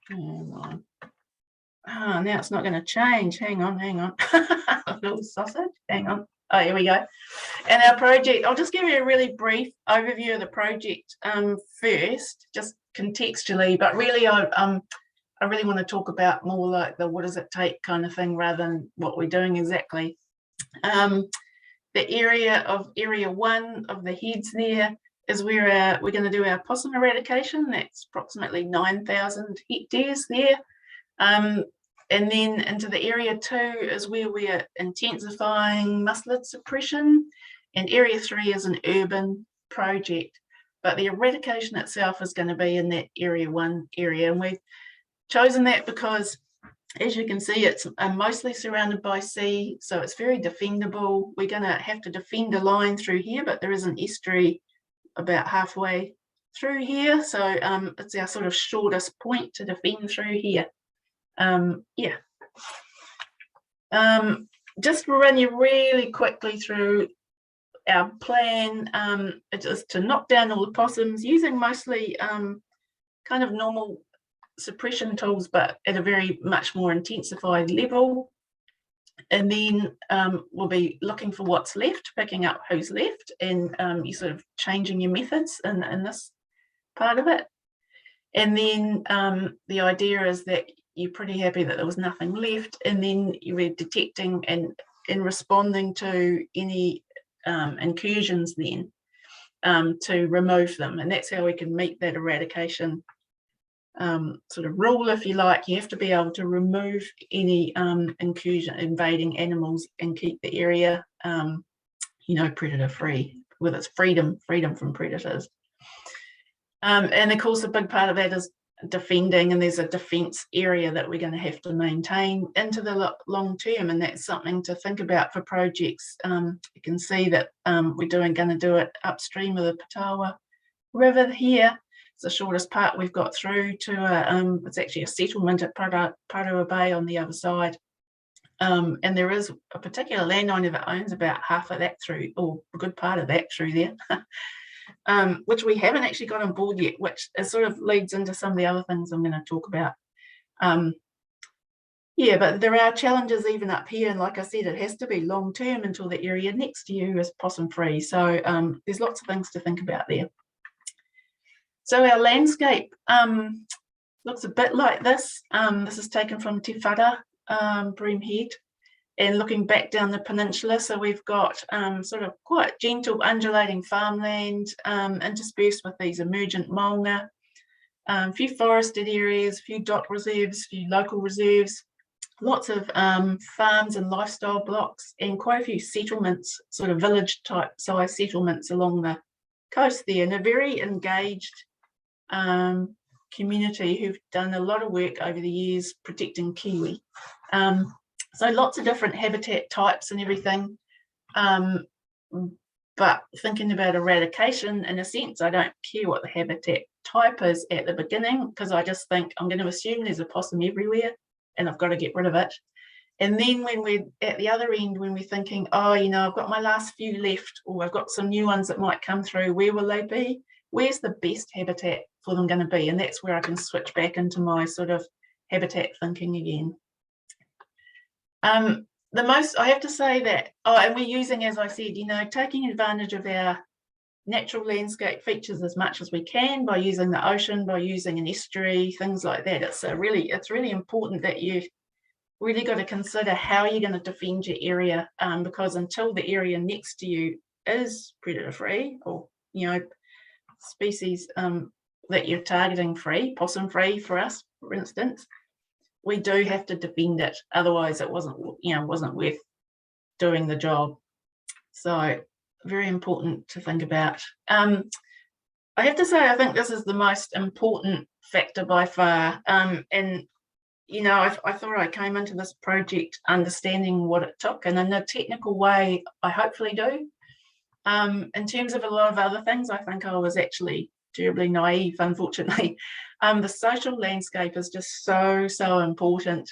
Hang on. Oh, now it's not going to change. Hang on. A little sausage. Hang on. Oh, here we go. And our project, I'll just give you a really brief overview of the project first, just contextually, but really I really want to talk about more like the what does it take kind of thing rather than what we're doing exactly. The area 1 of the heads there is where we're going to do our possum eradication. That's approximately 9,000 hectares there. And then into the area 2 is where we're intensifying mustelid suppression, and area 3 is an urban project. But the eradication itself is going to be in that area 1 area, and we've chosen that because, as you can see, it's mostly surrounded by sea, so it's very defendable. We're going to have to defend a line through here, but there is an estuary about halfway through here, so it's our sort of shortest point to defend through here. Just to run you really quickly through our plan. It is to knock down all the possums using mostly kind of normal suppression tools, but at a very much more intensified level. And then we'll be looking for what's left, picking up who's left, and you're sort of changing your methods in this part of it. And then the idea is that you're pretty happy that there was nothing left, and then you're detecting and responding to any incursions then to remove them. And that's how we can meet that eradication sort of rule, if you like. You have to be able to remove any invading animals and keep the area predator free, with its freedom from predators. And of course a big part of that is defending, and there's a defence area that we're going to have to maintain into the long term, and that's something to think about for projects. You can see that we're going to do it upstream of the Patawa River here. It's the shortest part we've got through to it's actually a settlement at Parawa Bay on the other side, and there is a particular landowner that owns about half of that through, or a good part of that through there. Which we haven't actually got on board yet, which sort of leads into some of the other things I'm going to talk about. But there are challenges even up here, and like I said, it has to be long term until the area next to you is possum free. So there's lots of things to think about there. So our landscape looks a bit like this. This is taken from Te Whara, Broom Head, and looking back down the peninsula. So we've got sort of quite gentle undulating farmland interspersed with these emergent maunga, a few forested areas, a few dot reserves, a few local reserves, lots of farms and lifestyle blocks, and quite a few settlements, sort of village type size settlements along the coast there, and a very engaged community who've done a lot of work over the years protecting kiwi. So lots of different habitat types and everything, but thinking about eradication, in a sense, I don't care what the habitat type is at the beginning, because I just think I'm going to assume there's a possum everywhere and I've got to get rid of it. And then when we're at the other end, when we're thinking, oh, I've got my last few left, or I've got some new ones that might come through, where will they be? Where's the best habitat for them going to be? And that's where I can switch back into my sort of habitat thinking again. The most, I have to say that, and we're using, as I said, taking advantage of our natural landscape features as much as we can by using the ocean, by using an estuary, things like that. It's really important that you really got to consider how you're going to defend your area, because until the area next to you is predator free, or species that you're targeting free, possum free for us, for instance, we do have to defend it. Otherwise, it wasn't worth doing the job. So very important to think about. I have to say, I think this is the most important factor by far. And I thought I came into this project understanding what it took, and in a technical way, I hopefully do. In terms of a lot of other things, I think I was actually terribly naive, unfortunately. The social landscape is just so important,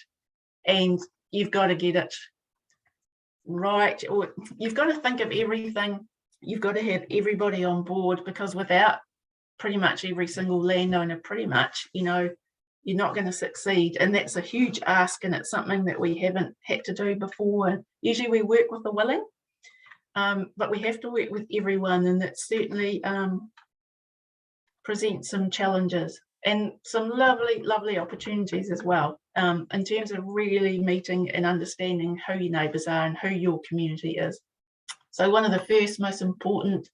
and you've got to get it right, or you've got to think of everything. You've got to have everybody on board, because without pretty much every single landowner, you're not going to succeed. And that's a huge ask, and it's something that we haven't had to do before. Usually we work with the willing, but we have to work with everyone, and it certainly presents some challenges and some lovely opportunities as well, in terms of really meeting and understanding who your neighbours are and who your community is. So one of the first most important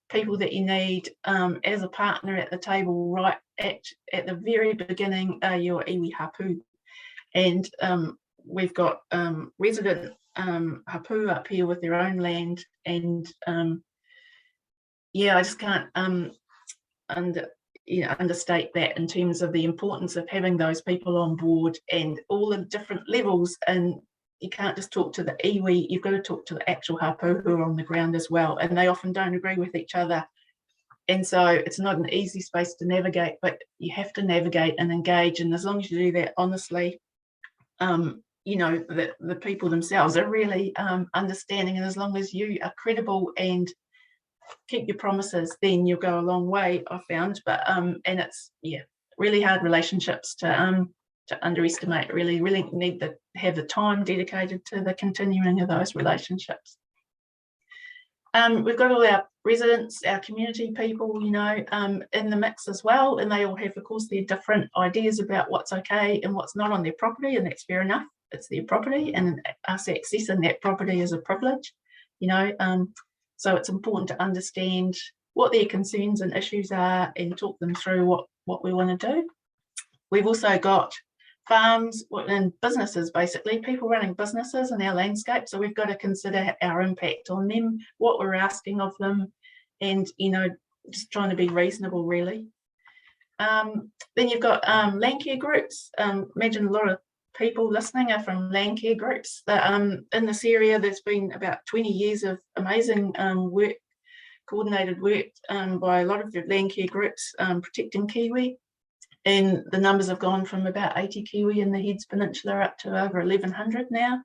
people that you need as a partner at the table right at the very beginning are your iwi hapu. And we've got resident hapu up here with their own land, and I just can't understate that in terms of the importance of having those people on board and all the different levels. And you can't just talk to the iwi, you've got to talk to the actual hapu who are on the ground as well, and they often don't agree with each other. And so it's not an easy space to navigate, but you have to navigate and engage. And as long as you do that honestly, the people themselves are really understanding. And as long as you are credible and keep your promises, then you'll go a long way, I've found. But and it's really hard relationships to underestimate. Really need to have the time dedicated to the continuing of those relationships. We've got all our residents, our community people, in the mix as well, and they all have, of course, their different ideas about what's okay and what's not on their property, and that's fair enough. It's their property, and us accessing that property is a privilege, so it's important to understand what their concerns and issues are and talk them through what we want to do. We've also got farms and businesses, basically people running businesses in our landscape, so we've got to consider our impact on them, what we're asking of them, and just trying to be reasonable, really. Then you've got land care groups. Imagine a lot of people listening are from land care groups. In this area there's been about 20 years of amazing coordinated work by a lot of the land care groups protecting kiwi. And the numbers have gone from about 80 kiwi in the Heads Peninsula up to over 1,100 now.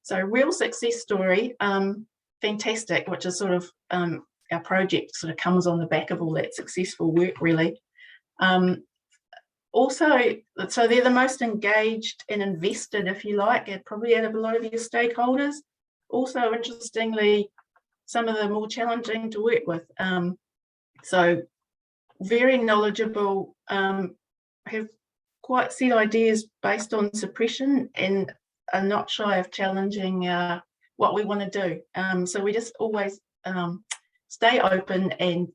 So real success story, fantastic, which is sort of our project sort of comes on the back of all that successful work, really. Also, so they're the most engaged and invested, if you like, and probably out of a lot of your stakeholders. Also, interestingly, some of them more challenging to work with. So very knowledgeable, have quite set ideas based on suppression and are not shy of challenging what we want to do. So we just always stay open and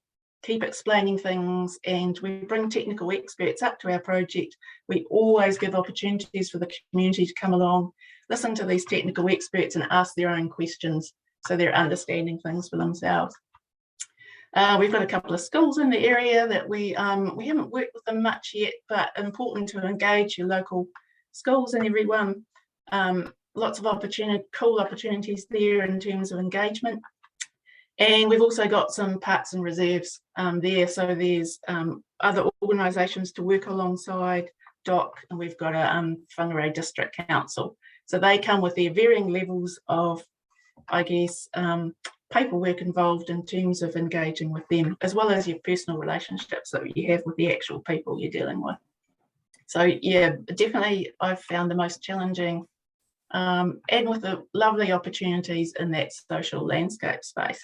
keep explaining things, and we bring technical experts up to our project. We always give opportunities for the community to come along, listen to these technical experts and ask their own questions so they're understanding things for themselves. We've got a couple of schools in the area that we haven't worked with them much yet, but important to engage your local schools and everyone. Lots of cool opportunities there in terms of engagement. And we've also got some parks and reserves there. So there's other organisations to work alongside DOC, and we've got a Whangārei District Council. So they come with their varying levels of, I guess, paperwork involved in terms of engaging with them, as well as your personal relationships that you have with the actual people you're dealing with. So yeah, definitely I've found the most challenging and with the lovely opportunities in that social landscape space.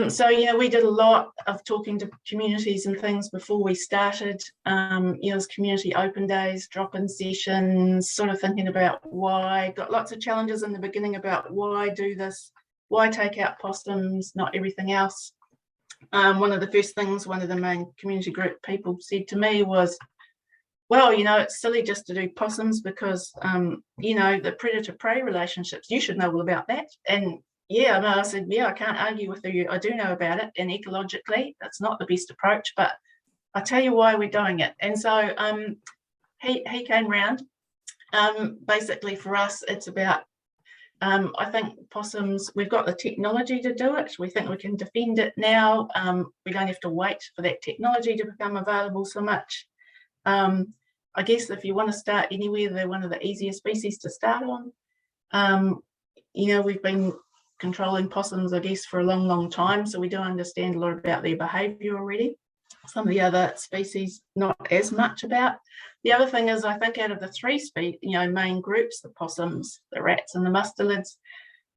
So we did a lot of talking to communities and things before we started. There's community open days, drop-in sessions, sort of thinking about why. Got lots of challenges in the beginning about why do this, why take out possums, not everything else. One of the first things one of the main community group people said to me was, well, it's silly just to do possums because, the predator-prey relationships, you should know all about that. And yeah, I said, yeah, I can't argue with you. I do know about it. And ecologically, that's not the best approach, but I'll tell you why we're doing it. And so he came round. Basically, for us, it's about, I think possums, we've got the technology to do it. We think we can defend it now. We don't have to wait for that technology to become available so much. I guess if you want to start anywhere, they're one of the easier species to start on. We've been controlling possums, I guess, for a long time, so we do understand a lot about their behaviour already. some of the other species not as much about. The other thing is, I think out of the three main groups, the possums, the rats and the mustelids,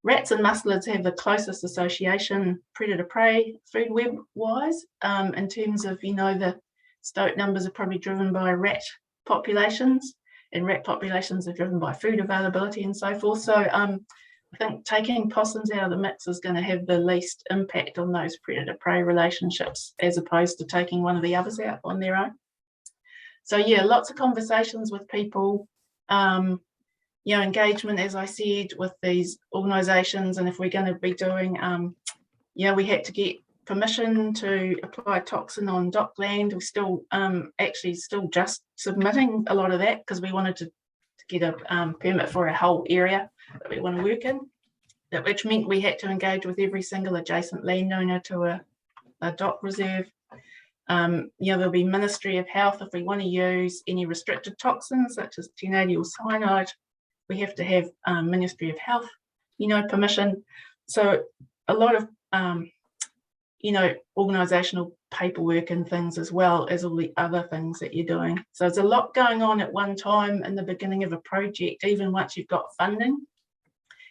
rats and mustelids have the closest association predator-prey food web wise, in terms of, the stoat numbers are probably driven by rat populations, and rat populations are driven by food availability and so forth. So I think taking possums out of the mix is going to have the least impact on those predator-prey relationships, as opposed to taking one of the others out on their own. So yeah, lots of conversations with people, engagement, as I said, with these organisations. And if we're going to be doing, we had to get permission to apply toxin on dockland. We're still still just submitting a lot of that, because we wanted to get a permit for a whole area that we want to work in, which meant we had to engage with every single adjacent landowner to a dock reserve. There'll be Ministry of Health if we want to use any restricted toxins such as 1080 cyanide. We have to have Ministry of Health, permission. So a lot of organisational paperwork and things, as well as all the other things that you're doing. So there's a lot going on at one time in the beginning of a project, even once you've got funding.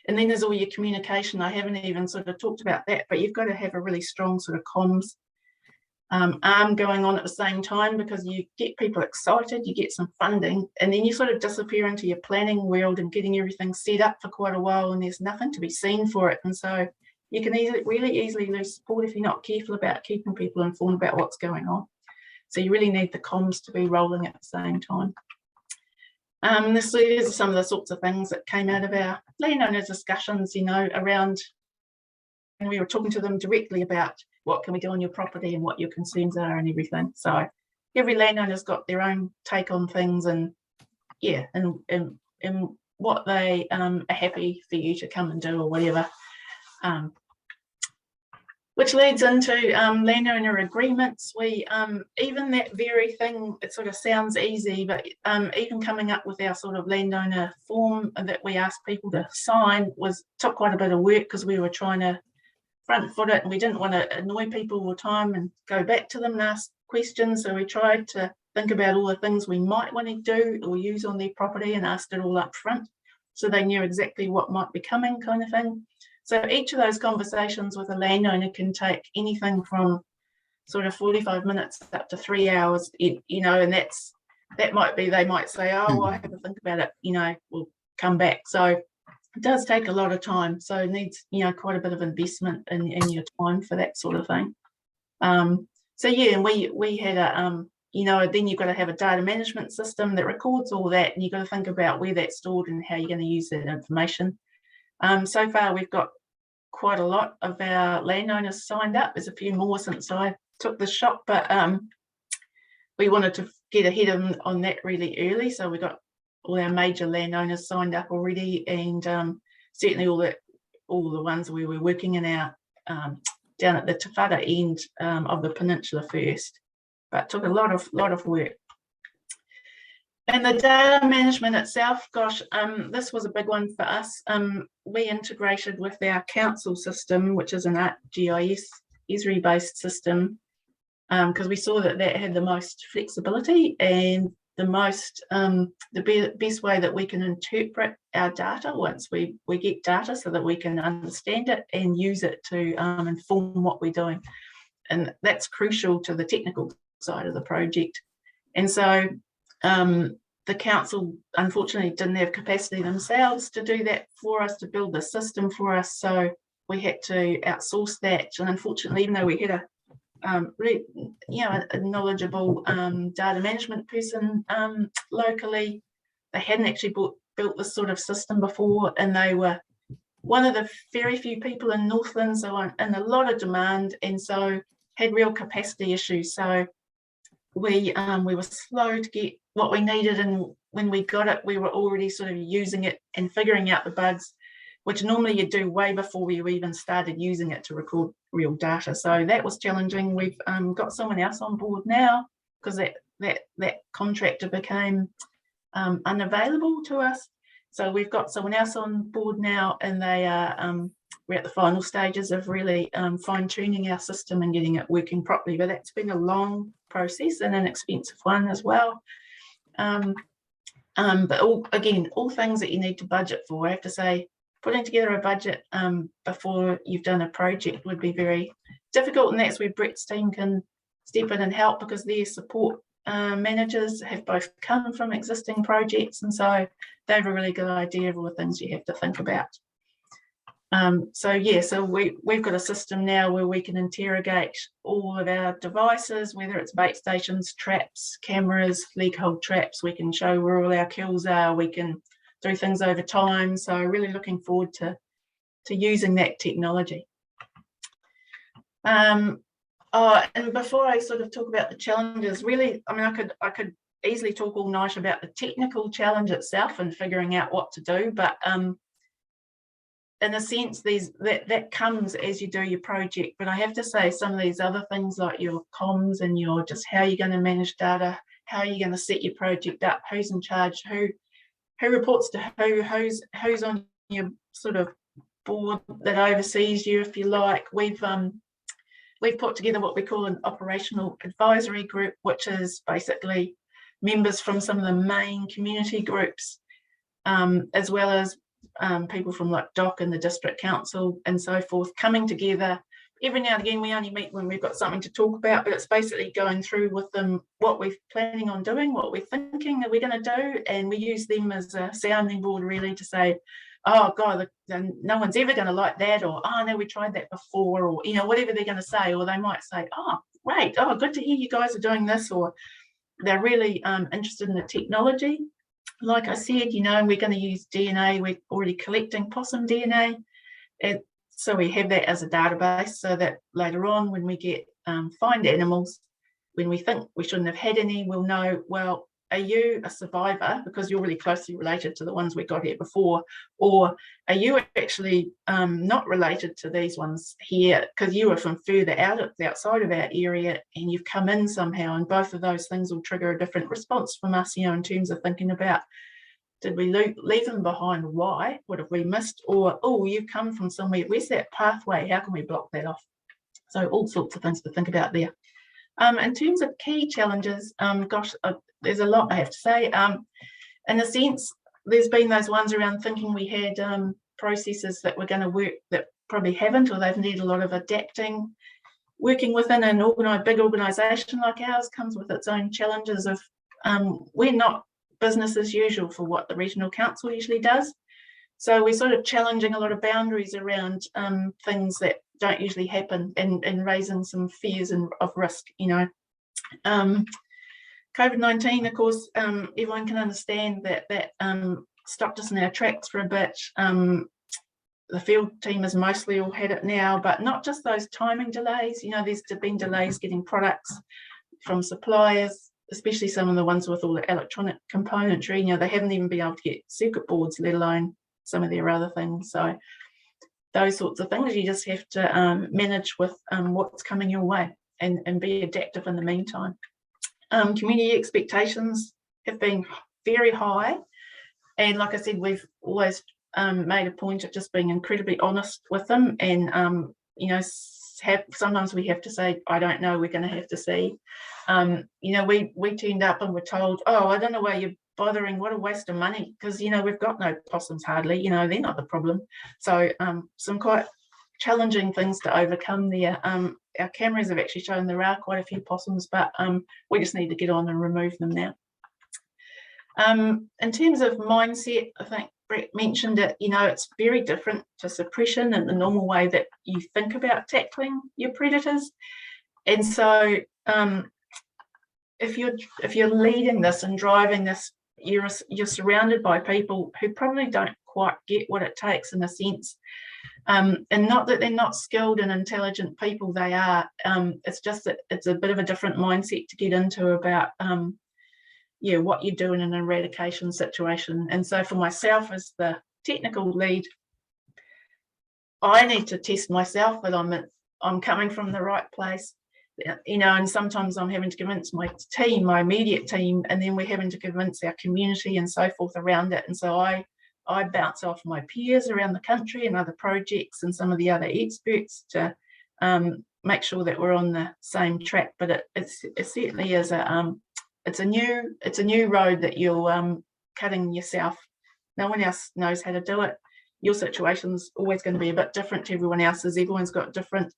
And then there's all your communication. I haven't even sort of talked about that, but you've got to have a really strong sort of comms arm going on at the same time, because you get people excited, you get some funding, and then you sort of disappear into your planning world and getting everything set up for quite a while, and there's nothing to be seen for it. And so you can really easily lose support if you're not careful about keeping people informed about what's going on. So you really need the comms to be rolling at the same time. These are some of the sorts of things that came out of our landowner discussions, around, and we were talking to them directly about what can we do on your property and what your concerns are and everything. So every landowner's got their own take on things, and what they are happy for you to come and do or whatever. Which leads into landowner agreements. We even that very thing, it sort of sounds easy, but even coming up with our sort of landowner form that we asked people to sign took quite a bit of work, because we were trying to front foot it, and we didn't want to annoy people all the time and go back to them and ask questions. So we tried to think about all the things we might want to do or use on their property and asked it all up front, so they knew exactly what might be coming, kind of thing. So each of those conversations with a landowner can take anything from sort of 45 minutes up to 3 hours, and that might be, they might say, oh, well, I have to think about it, we'll come back. So it does take a lot of time. So it needs, quite a bit of investment in your time for that sort of thing. So yeah, and we had a, then you've got to have a data management system that records all that, and you've got to think about where that's stored and how you're going to use that information. So far, we've got quite a lot of our landowners signed up. There's a few more since I took the shop, but we wanted to get ahead on that really early. So we got all our major landowners signed up already, and certainly all the ones we were working in our down at the Te Whara end of the peninsula first. But it took a lot of work. And the data management itself, gosh, this was a big one for us. We integrated with our council system, which is an ArcGIS Esri-based system, because we saw that had the most flexibility and the most the best way that we can interpret our data once we get data, so that we can understand it and use it to inform what we're doing. And that's crucial to the technical side of the project. And so the council unfortunately didn't have capacity themselves to do that for us, to build the system for us. So we had to outsource that. And unfortunately, even though we had a knowledgeable data management person locally, they hadn't actually built this sort of system before, and they were one of the very few people in Northland, so in a lot of demand, and so had real capacity issues. So we were slow to get what we needed, and when we got it, we were already sort of using it and figuring out the bugs, which normally you do way before we even started using it to record real data. So that was challenging. We've got someone else on board now, because that contractor became unavailable to us. So we've got someone else on board now, and they are we're at the final stages of really fine-tuning our system and getting it working properly, but that's been a long process and an expensive one as well. But all things that you need to budget for. I have to say, putting together a budget before you've done a project would be very difficult, and that's where Brett's team can step in and help, because their support managers have both come from existing projects, and so they have a really good idea of all the things you have to think about. So we've got a system now where we can interrogate all of our devices, whether it's bait stations, traps, cameras, leak hold traps. We can show where all our kills are. We can do things over time. So really looking forward to using that technology. And before I sort of talk about the challenges, really, I mean, I could easily talk all night about the technical challenge itself and figuring out what to do, but in a sense, that comes as you do your project. But I have to say, some of these other things like your comms and your just how you're going to manage data, how you're going to set your project up, who's in charge, who reports to who's on your sort of board that oversees you, if you like. We've put together what we call an operational advisory group, which is basically members from some of the main community groups, as well as people from like DOC and the district council and so forth, coming together. Every now and again, we only meet when we've got something to talk about, but it's basically going through with them what we're planning on doing, what we're thinking that we're going to do, and we use them as a sounding board really to say, oh God, no one's ever going to like that, or oh no, we tried that before, or whatever they're going to say. Or they might say, oh great, oh good to hear you guys are doing this, or they're really interested in the technology. Like I said, we're going to use DNA. We're already collecting possum DNA, and so we have that as a database, so that later on when we get find animals, when we think we shouldn't have had any, we'll know, well, are you a survivor because you're really closely related to the ones we got here before, or are you actually not related to these ones here because you are from further outside of our area and you've come in somehow? And both of those things will trigger a different response from us, in terms of thinking about, did we leave them behind? Why? What have we missed? Or, oh, you've come from somewhere, where's that pathway? How can we block that off? So all sorts of things to think about there. In terms of key challenges, there's a lot I have to say. In a sense, there's been those ones around thinking we had processes that were going to work that probably haven't, or they've needed a lot of adapting. Working within an big organisation like ours comes with its own challenges of we're not business as usual for what the regional council usually does. So we're sort of challenging a lot of boundaries around things that don't usually happen, and raising some fears of risk, COVID-19, of course, everyone can understand that stopped us in our tracks for a bit. The field team has mostly all had it now, but not just those timing delays. There's been delays getting products from suppliers, especially some of the ones with all the electronic componentry. They haven't even been able to get circuit boards, let alone some of their other things. So those sorts of things you just have to manage with what's coming your way, and be adaptive in the meantime. Community expectations have been very high, and like I said, we've always made a point of just being incredibly honest with them, and sometimes we have to say, I don't know, we're going to have to see. We turned up and were told, oh, I don't know why you're bothering, what a waste of money, because we've got no possums hardly, they're not the problem. So some quite challenging things to overcome there. Our cameras have actually shown there are quite a few possums, but we just need to get on and remove them now. In terms of mindset, I think Brett mentioned it, it's very different to suppression and the normal way that you think about tackling your predators. And so if you're leading this and driving this, you're surrounded by people who probably don't quite get what it takes, in a sense. And not that they're not skilled and intelligent people, they are. It's just that it's a bit of a different mindset to get into about what you do in an eradication situation. And so for myself as the technical lead, I need to test myself that I'm coming from the right place. And sometimes I'm having to convince my team, my immediate team, and then we're having to convince our community and so forth around it. And so I I bounce off my peers around the country and other projects and some of the other experts to make sure that we're on the same track. But it certainly is it's a new road that you're cutting yourself. No one else knows how to do it. Your situation's always going to be a bit different to everyone else's. Everyone's got different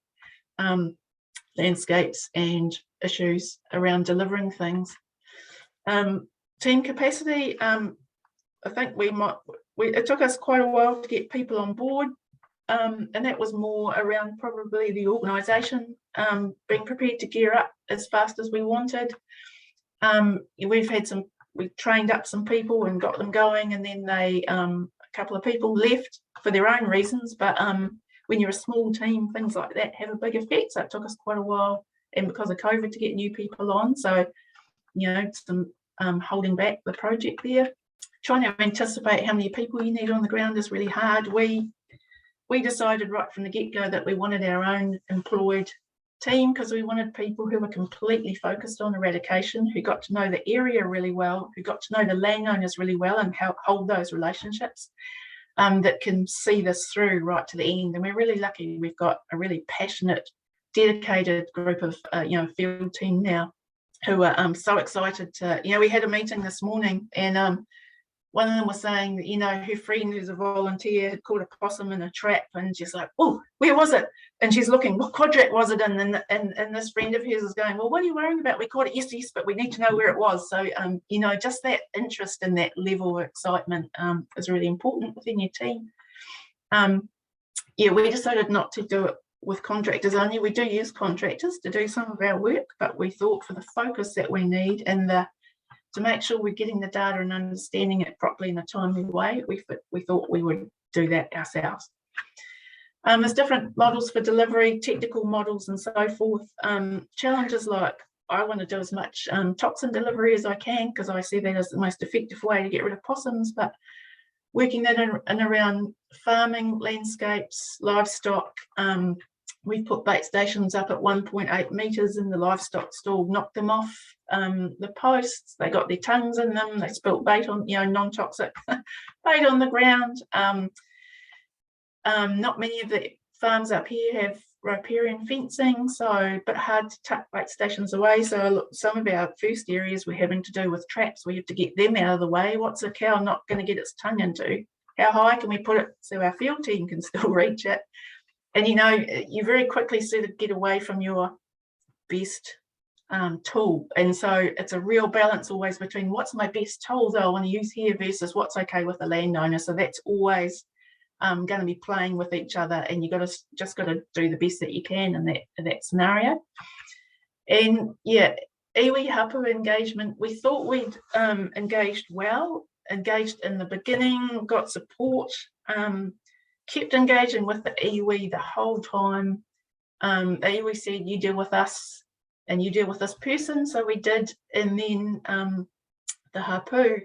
landscapes and issues around delivering things. Team capacity, I think it took us quite a while to get people on board, and that was more around probably the organisation being prepared to gear up as fast as we wanted. We trained up some people and got them going, and then a couple of people left for their own reasons, but when you're a small team, things like that have a big effect. So it took us quite a while, and because of COVID, to get new people on. So, some holding back the project there. Trying to anticipate how many people you need on the ground is really hard. We decided right from the get-go that we wanted our own employed team, because we wanted people who were completely focused on eradication, who got to know the area really well, who got to know the landowners really well and help hold those relationships, that can see this through right to the end. And we're really lucky we've got a really passionate, dedicated group of field team now who are so excited to, we had a meeting this morning, and one of them was saying that, her friend who's a volunteer had caught a possum in a trap, and she's like, oh, where was it? And she's looking, what quadrant was it in? And this friend of hers is going, well, what are you worrying about? We caught it, yes, but we need to know where it was. So, just that interest and that level of excitement is really important within your team. We decided not to do it with contractors only. We do use contractors to do some of our work, but we thought for the focus that we need and to make sure we're getting the data and understanding it properly in a timely way, we thought we would do that ourselves. There's different models for delivery, technical models and so forth. Challenges like, I want to do as much toxin delivery as I can, because I see that as the most effective way to get rid of possums, but working that in and around farming, landscapes, livestock. We've put bait stations up at 1.8 metres in the livestock stall, knocked them off the posts. They got their tongues in them. They spilt bait on, non-toxic bait on the ground. Not many of the farms up here have riparian fencing, so a bit hard to tuck bait stations away. So some of our first areas we're having to do with traps. We have to get them out of the way. What's a cow not going to get its tongue into? How high can we put it so our field team can still reach it? And you very quickly sort of get away from your best tool. And so it's a real balance always between what's my best tool that I want to use here versus what's okay with the landowner. So that's always going to be playing with each other, and you just got to do the best that you can in that scenario. And iwi hapu engagement, we thought we'd engaged in the beginning, got support, kept engaging with the iwi the whole time. The iwi said, you deal with us and you deal with this person. So we did. And then the hapu,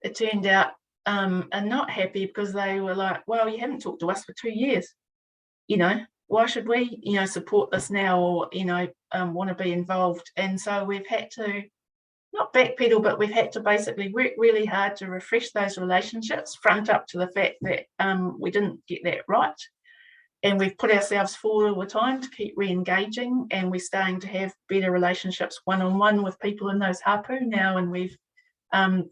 it turned out, are not happy, because they were like, well, you haven't talked to us for 2 years. Why should we, support this now, or, want to be involved? And so we've had to not backpedal, but we've had to basically work really hard to refresh those relationships, front up to the fact that we didn't get that right. And we've put ourselves forward all the time to keep re-engaging, and we're starting to have better relationships one-on-one with people in those hapu now. And we've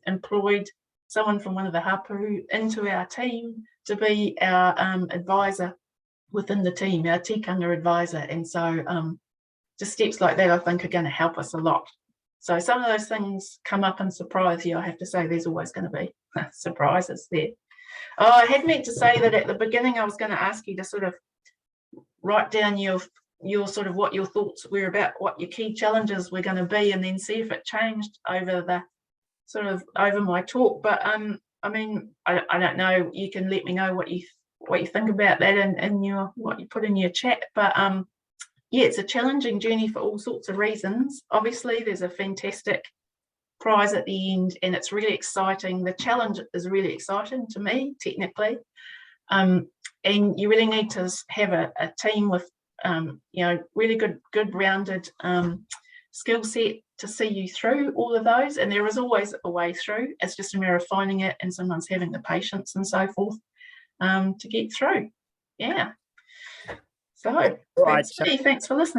employed someone from one of the hapu into our team to be our advisor within the team, our tikanga advisor. And so just steps like that, I think, are going to help us a lot. So some of those things come up and surprise you. I have to say, there's always going to be surprises there. Oh, I had meant to say that at the beginning, I was going to ask you to sort of write down your sort of what your thoughts were about what your key challenges were going to be, and then see if it changed over my talk. But I don't know. You can let me know what you think about that and what you put in your chat. But it's a challenging journey for all sorts of reasons. Obviously, there's a fantastic prize at the end, and it's really exciting. The challenge is really exciting to me, technically. And you really need to have a team with, really good rounded skill set to see you through all of those, and there is always a way through. It's just a matter of finding it and sometimes having the patience and so forth to get through. Yeah. So right. thanks for listening.